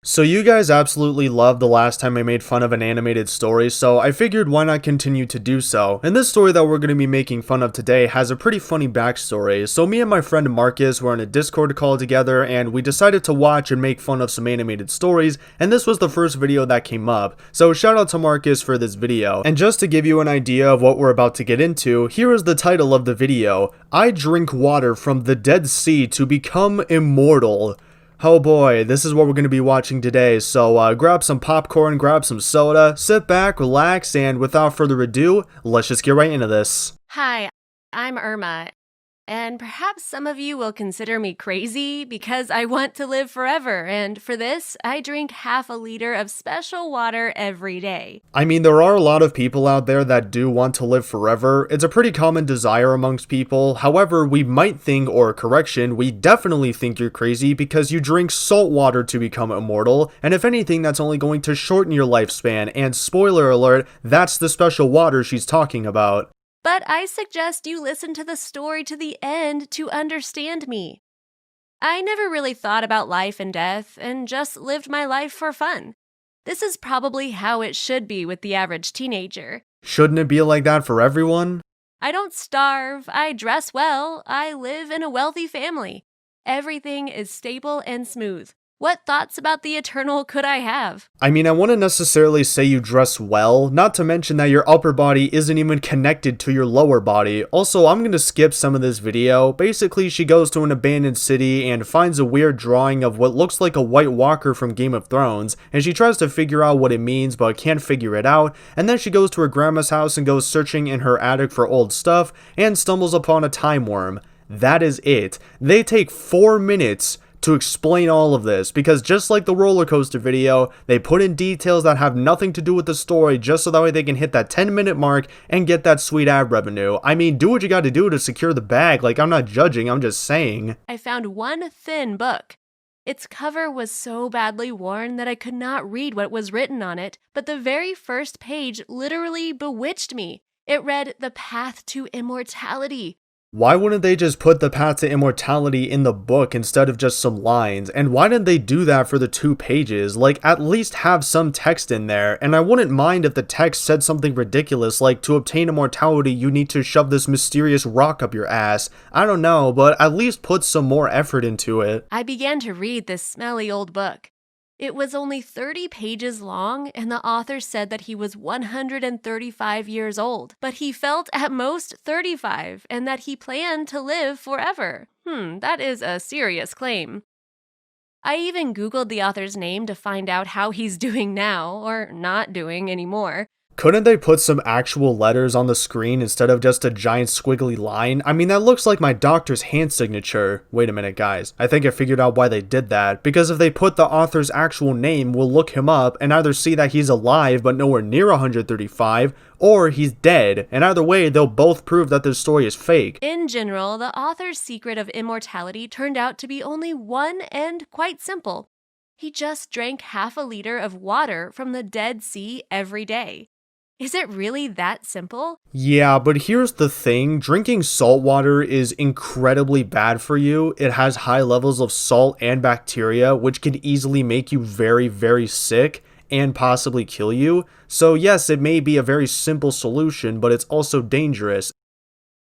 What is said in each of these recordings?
So you guys absolutely loved the last time I made fun of an animated story, so I figured why not continue to do so. And this story that we're going to be making fun of today has a pretty funny backstory. So me and my friend Marcus were on a Discord call together and we decided to watch and make fun of some animated stories, and this was the first video that came up. So shout out to Marcus for this video. And just to give you an idea of what we're about to get into, here is the title of the video: I drink water from the Dead Sea to become immortal. Oh boy, this is what we're going to be watching today, so grab some popcorn, grab some soda, sit back, relax, and without further ado, let's just get right into this. Hi, I'm Irma, and perhaps some of you will consider me crazy because I want to live forever, and for this, I drink half a liter of special water every day. I mean, there are a lot of people out there that do want to live forever. It's a pretty common desire amongst people. However, we might think, or correction, we definitely think you're crazy because you drink salt water to become immortal, and if anything, that's only going to shorten your lifespan, and spoiler alert, that's the special water she's talking about. But I suggest you listen to the story to the end to understand me. I never really thought about life and death and just lived my life for fun. This is probably how it should be with the average teenager. Shouldn't it be like that for everyone? I don't starve, I dress well, I live in a wealthy family. Everything is stable and smooth. What thoughts about the eternal could I have? I mean, I wouldn't necessarily say you dress well, not to mention that your upper body isn't even connected to your lower body. Also, I'm gonna skip some of this video. Basically, she goes to an abandoned city and finds a weird drawing of what looks like a White Walker from Game of Thrones, and she tries to figure out what it means but can't figure it out, and then she goes to her grandma's house and goes searching in her attic for old stuff and stumbles upon a time worm. That is it. They take 4 minutes to explain all of this, because just like the roller coaster video, they put in details that have nothing to do with the story just so that way they can hit that 10-minute mark and get that sweet ad revenue. I mean, do what you gotta do to secure the bag. Like, I'm not judging, I'm just saying. I found one thin book. Its cover was so badly worn that I could not read what was written on it, but the very first page literally bewitched me. It read, "The Path to Immortality." Why wouldn't they just put the path to immortality in the book instead of just some lines? And why didn't they do that for the 2 pages? Like, at least have some text in there. And I wouldn't mind if the text said something ridiculous like, to obtain immortality you need to shove this mysterious rock up your ass. I don't know, but at least put some more effort into it. I began to read this smelly old book. It was only 30 pages long, and the author said that he was 135 years old, but he felt at most 35 and that he planned to live forever. That is a serious claim. I even Googled the author's name to find out how he's doing now, or not doing anymore. Couldn't they put some actual letters on the screen instead of just a giant squiggly line? I mean, that looks like my doctor's hand signature. Wait a minute, guys. I think I figured out why they did that. Because if they put the author's actual name, we'll look him up and either see that he's alive but nowhere near 135, or he's dead. And either way, they'll both prove that this story is fake. In general, the author's secret of immortality turned out to be only one and quite simple. He just drank half a liter of water from the Dead Sea every day. Is it really that simple? Yeah, but here's the thing. Drinking salt water is incredibly bad for you. It has high levels of salt and bacteria, which could easily make you very, very sick and possibly kill you. So yes, it may be a very simple solution, but it's also dangerous.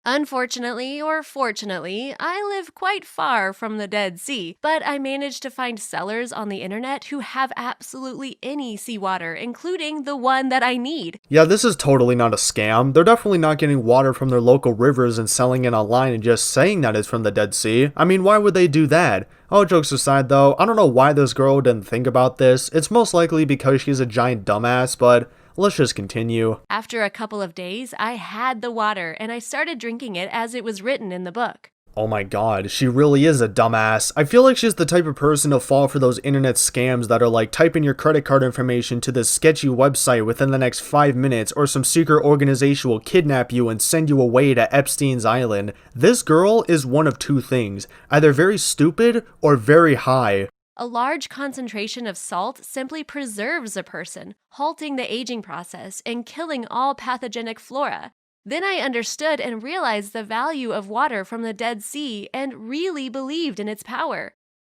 Unfortunately, or fortunately, I live quite far from the Dead Sea, but I managed to find sellers on the internet who have absolutely any seawater, including the one that I need. Yeah, this is totally not a scam. They're definitely not getting water from their local rivers and selling it online and just saying that it's from the Dead Sea. I mean, why would they do that? All jokes aside though, I don't know why this girl didn't think about this. It's most likely because she's a giant dumbass, but let's just continue. After a couple of days, I had the water and I started drinking it as it was written in the book. Oh my god, she really is a dumbass. I feel like she's the type of person to fall for those internet scams that are like, type in your credit card information to this sketchy website within the next 5 minutes, or some secret organization will kidnap you and send you away to Epstein's Island. This girl is one of 2 things, either very stupid or very high. A large concentration of salt simply preserves a person, halting the aging process and killing all pathogenic flora. Then I understood and realized the value of water from the Dead Sea and really believed in its power.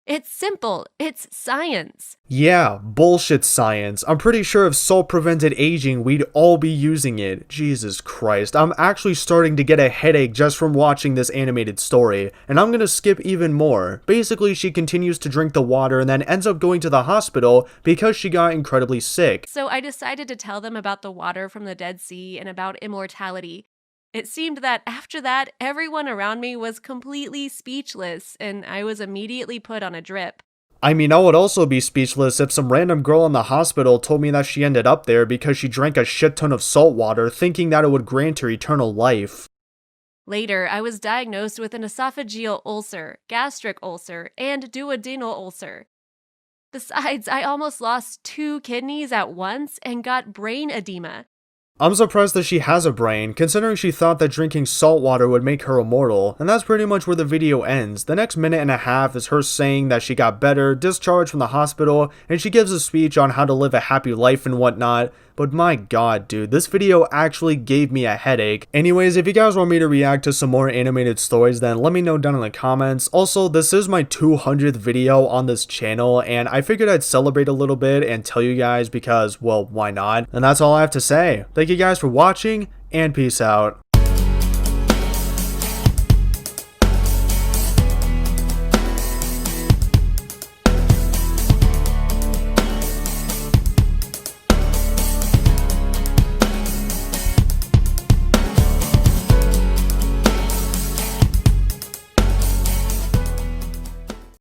It's simple. It's science. Yeah, bullshit science. I'm pretty sure if salt prevented aging, we'd all be using it. Jesus Christ. I'm actually starting to get a headache just from watching this animated story, and I'm gonna skip even more. Basically, she continues to drink the water and then ends up going to the hospital because she got incredibly sick. So I decided to tell them about the water from the Dead Sea and about immortality. It seemed that after that, everyone around me was completely speechless, and I was immediately put on a drip. I mean, I would also be speechless if some random girl in the hospital told me that she ended up there because she drank a shit ton of salt water thinking that it would grant her eternal life. Later, I was diagnosed with an esophageal ulcer, gastric ulcer, and duodenal ulcer. Besides, I almost lost 2 kidneys at once and got brain edema. I'm surprised that she has a brain, considering she thought that drinking salt water would make her immortal, and that's pretty much where the video ends. The next minute and a half is her saying that she got better, discharged from the hospital, and she gives a speech on how to live a happy life and whatnot. But my god, dude, this video actually gave me a headache. Anyways, if you guys want me to react to some more animated stories, then let me know down in the comments. Also, this is my 200th video on this channel, and I figured I'd celebrate a little bit and tell you guys because, well, why not? And that's all I have to say. Thank you guys for watching, and peace out.